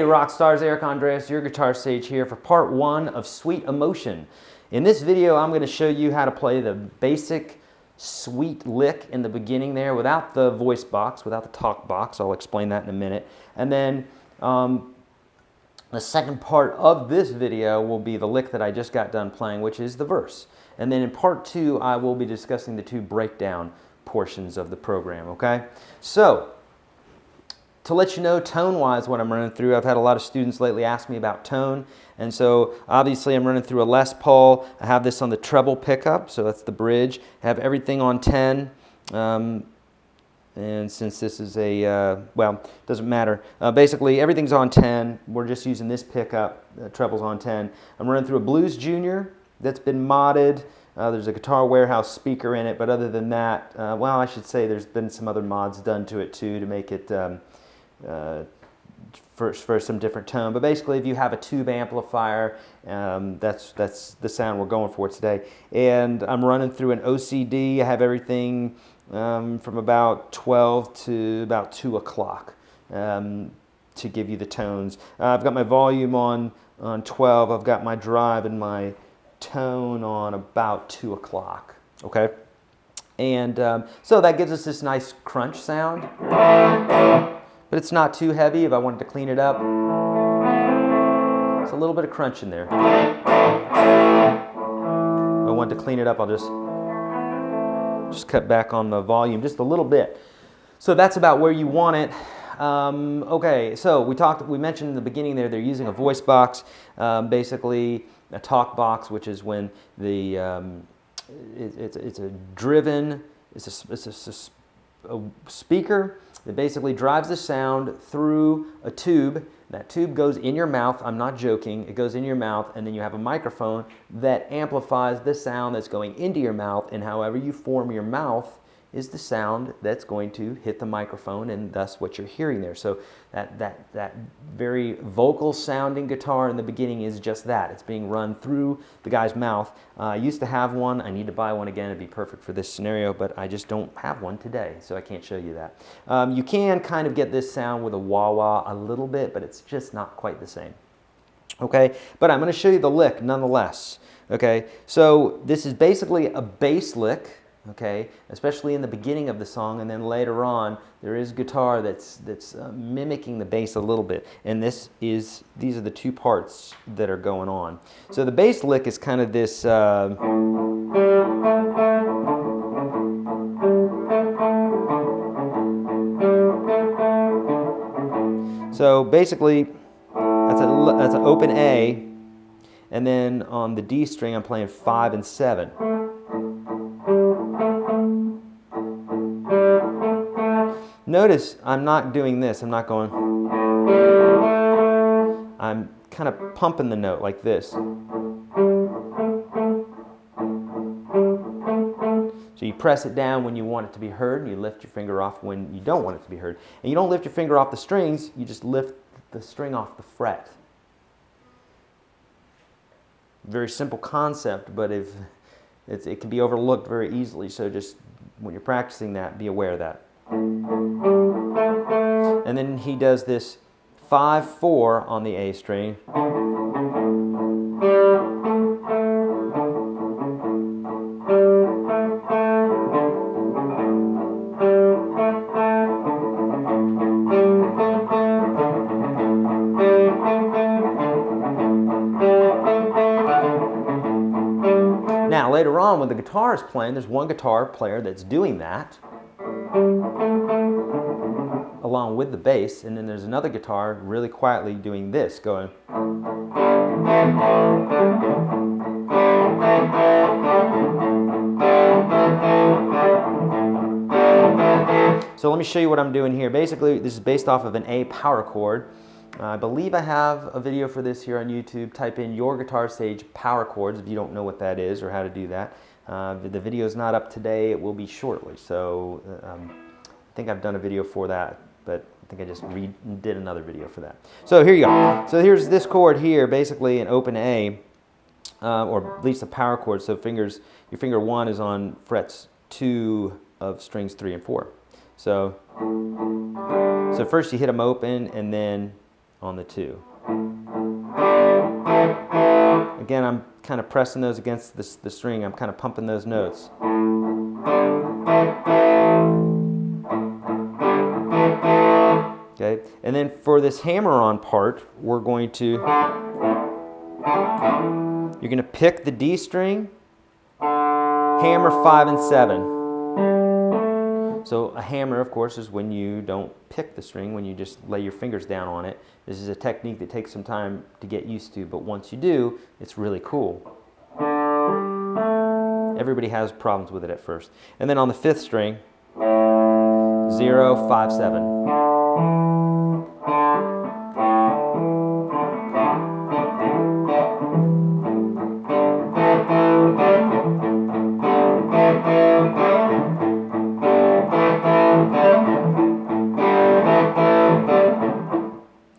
Hey rock stars, Eric Andreas, your guitar sage here for part 1 of Sweet Emotion. In this video I'm going to show you how to play the basic sweet lick in the beginning there without the voice box, without the talk box. I'll explain that in a minute. And then the second part of this video will be the lick that I just got done playing, which is the verse. And then in part 2 I will be discussing the 2 breakdown portions of the program, okay? So, to let you know tone-wise what I'm running through, I've had a lot of students lately ask me about tone, and so obviously I'm running through a Les Paul. I have this on the treble pickup, so that's the bridge. I have everything on 10, and since this is a, well, doesn't matter. Basically everything's on 10. We're just using this pickup, treble's on 10. I'm running through a Blues Junior that's been modded. There's a Guitar Warehouse speaker in it, but other than that, well, I should say there's been some other mods done to it too to make it for some different tone. But basically if you have a tube amplifier, that's the sound we're going for today. And I'm running through an OCD. I have everything from about 12 to about 2 o'clock to give you the tones. I've got my volume on 12. I've got my drive and my tone on about 2 o'clock. Okay? And so that gives us this nice crunch sound. But it's not too heavy. If I wanted to clean it up, it's a little bit of crunch in there. If I wanted to clean it up, I'll just cut back on the volume just a little bit. So that's about where you want it. Okay, so we mentioned in the beginning there they're using a voice box, basically a talk box, which is when the it's a speaker that basically drives the sound through a tube. That tube goes in your mouth. I'm not joking. It goes in your mouth, and then you have a microphone that amplifies the sound that's going into your mouth, and however you form your mouth is the sound that's going to hit the microphone, and thus what you're hearing there. So that very vocal sounding guitar in the beginning is just that. It's being run through the guy's mouth. I used to have one. I need to buy one again. It'd be perfect for this scenario, but I just don't have one today, so I can't show you that. You can kind of get this sound with a wah-wah a little bit, but it's just not quite the same. Okay, but I'm going to show you the lick nonetheless. Okay, so this is basically a bass lick. Okay, especially in the beginning of the song, and then later on there is guitar that's mimicking the bass a little bit, and these are the 2 parts that are going on. So the bass lick is kind of this so basically that's an open A, and then on the D string I'm playing 5 and 7. Notice I'm not doing this. I'm not going. I'm kind of pumping the note like this. So you press it down when you want it to be heard, and you lift your finger off when you don't want it to be heard. And you don't lift your finger off the strings, you just lift the string off the fret. Very simple concept, but it can be overlooked very easily, so just when you're practicing that, be aware of that. And then he does this 5-4 on the A string. Now later on when the guitar is playing, there's one guitar player that's doing that along with the bass, and then there's another guitar really quietly doing this, going. So let me show you what I'm doing here. Basically, this is based off of an A power chord. I believe I have a video for this here on YouTube. Type in YourGuitarSage power chords if you don't know what that is or how to do that. The video is not up today. It will be shortly. So I think I've done a video for that, but I think I just did another video for that. So here you go. So here's this chord here, basically an open A, or at least a power chord. So your finger 1 is on frets 2 of strings 3 and 4. So first you hit them open, and then on the 2. Again, I'm kind of pressing those against the string. I'm kind of pumping those notes. Okay, and then for this hammer-on part, we're going to, you're going to pick the D string, hammer 5 and 7. So a hammer, of course, is when you don't pick the string, when you just lay your fingers down on it. This is a technique that takes some time to get used to, but once you do, it's really cool. Everybody has problems with it at first. And then on the 5th string, 0, 5, 7.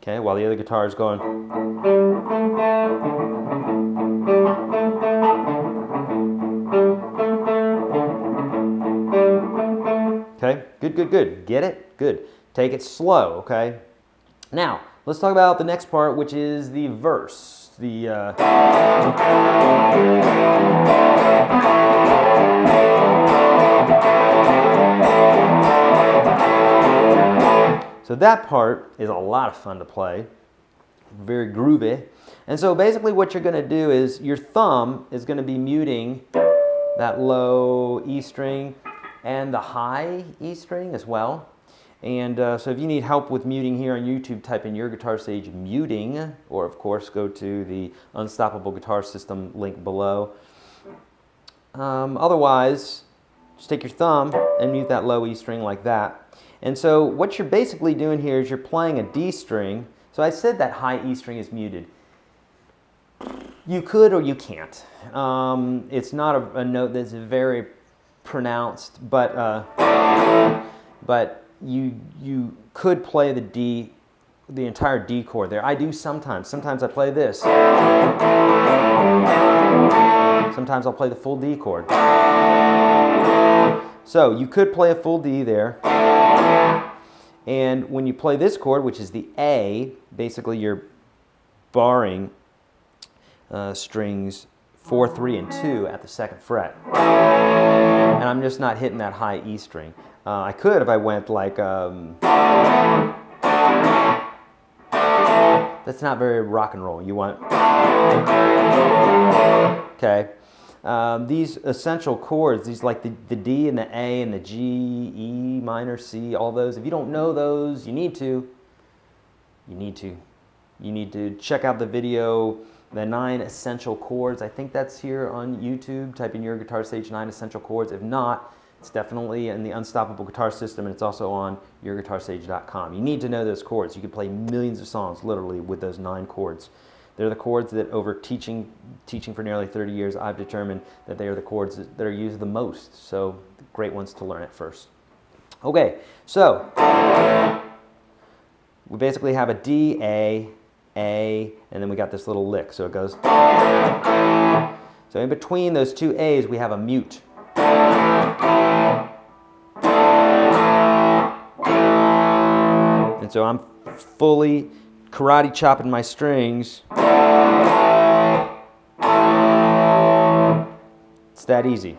Okay, while the other guitar is going. Okay, good, good, good. Get it? Good. Take it slow, okay? Now, let's talk about the next part, which is the verse. So that part is a lot of fun to play, very groovy. And so basically what you're going to do is your thumb is going to be muting that low E string and the high E string as well. And so if you need help with muting here on YouTube, type in YourGuitarSage muting, or of course go to the Unstoppable Guitar System link below. Otherwise, just take your thumb and mute that low E string like that. And so what you're basically doing here is you're playing a D string. So I said that high E string is muted. You could or you can't. It's not a note that's very pronounced, but you could play the D, the entire D chord there. I do sometimes. Sometimes I play this. Sometimes I'll play the full D chord. So you could play a full D there. And when you play this chord, which is the A, basically you're barring strings 4, 3, and 2 at the 2nd fret. And I'm just not hitting that high E string. I could if I went like, that's not very rock and roll. You want, okay. These essential chords, these like the D and the A and the G, E minor, C, all those, if you don't know those, you need to check out the video, the 9 essential chords. I think that's here on YouTube. Type in YourGuitarSage 9 essential chords. If not, it's definitely in the Unstoppable Guitar System, and it's also on YourGuitarSage.com. You need to know those chords. You can play millions of songs literally with those 9 chords. They're the chords that over teaching for nearly 30 years, I've determined that they are the chords that are used the most. So great ones to learn at first. Okay, so we basically have a D, A, and then we got this little lick. So it goes. So in between those two A's, we have a mute. And so I'm fully karate chopping my strings. It's that easy.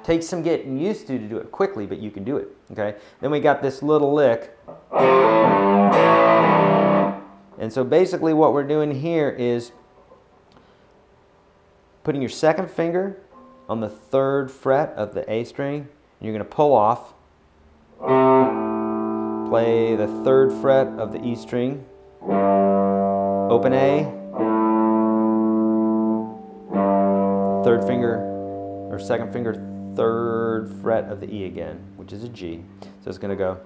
Takes some getting used to do it quickly, but you can do it. Okay. Then we got this little lick. And so basically what we're doing here is putting your 2nd finger on the 3rd fret of the A string, and you're going to pull off. Play the 3rd fret of the E string, open A, 3rd finger, or 2nd finger, 3rd fret of the E again, which is a G. So it's going to go.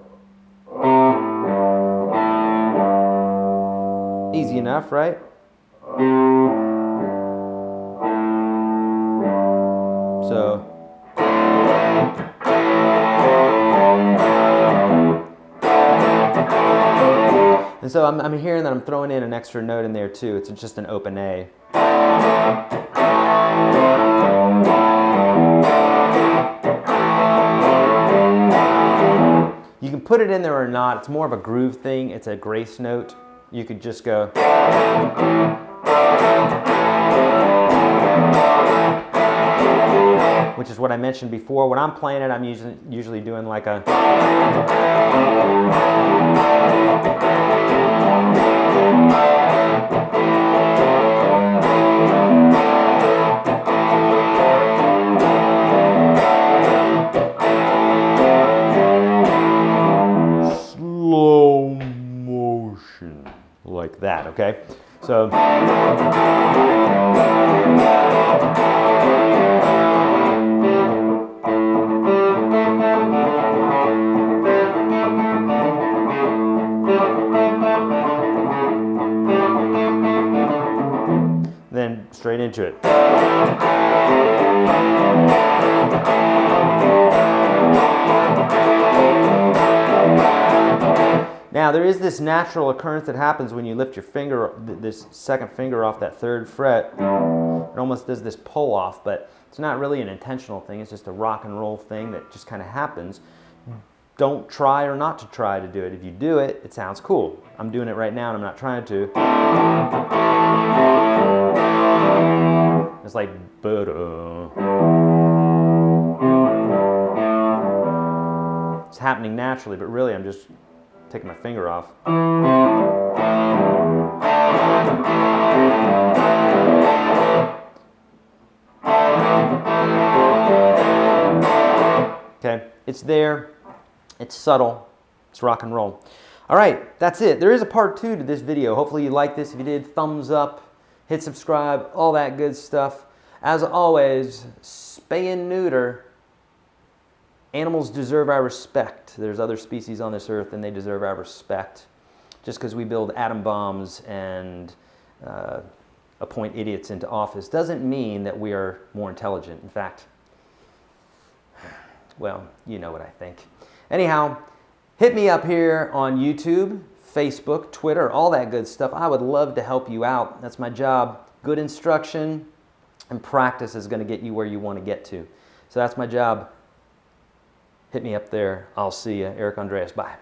Easy enough, right? So. And so I'm hearing that I'm throwing in an extra note in there too. It's just an open A. You can put it in there or not, it's more of a groove thing. It's a grace note. You could just go. Which is what I mentioned before. When I'm playing it, I'm usually doing like a. Slow motion. Like that, okay? So. Then straight into it. Now there is this natural occurrence that happens when you lift your finger, this second finger off that third fret. It almost does this pull off, but it's not really an intentional thing. It's just a rock and roll thing that just kind of happens. Don't try or not to try to do it. If you do it, it sounds cool. I'm doing it right now and I'm not trying to. It's like, it's happening naturally, but really I'm just taking my finger off. Okay, it's there, it's subtle, it's rock and roll. All right, that's it. There is a part 2 to this video. Hopefully you liked this. If you did, thumbs up, hit subscribe, all that good stuff. As always, spay and neuter. Animals deserve our respect. There's other species on this earth and they deserve our respect. Just because we build atom bombs and appoint idiots into office doesn't mean that we are more intelligent. In fact, well, you know what I think. Anyhow, hit me up here on YouTube, Facebook, Twitter, all that good stuff. I would love to help you out. That's my job. Good instruction and practice is going to get you where you want to get to. So that's my job. Hit me up there. I'll see you. Eric Andreas. Bye.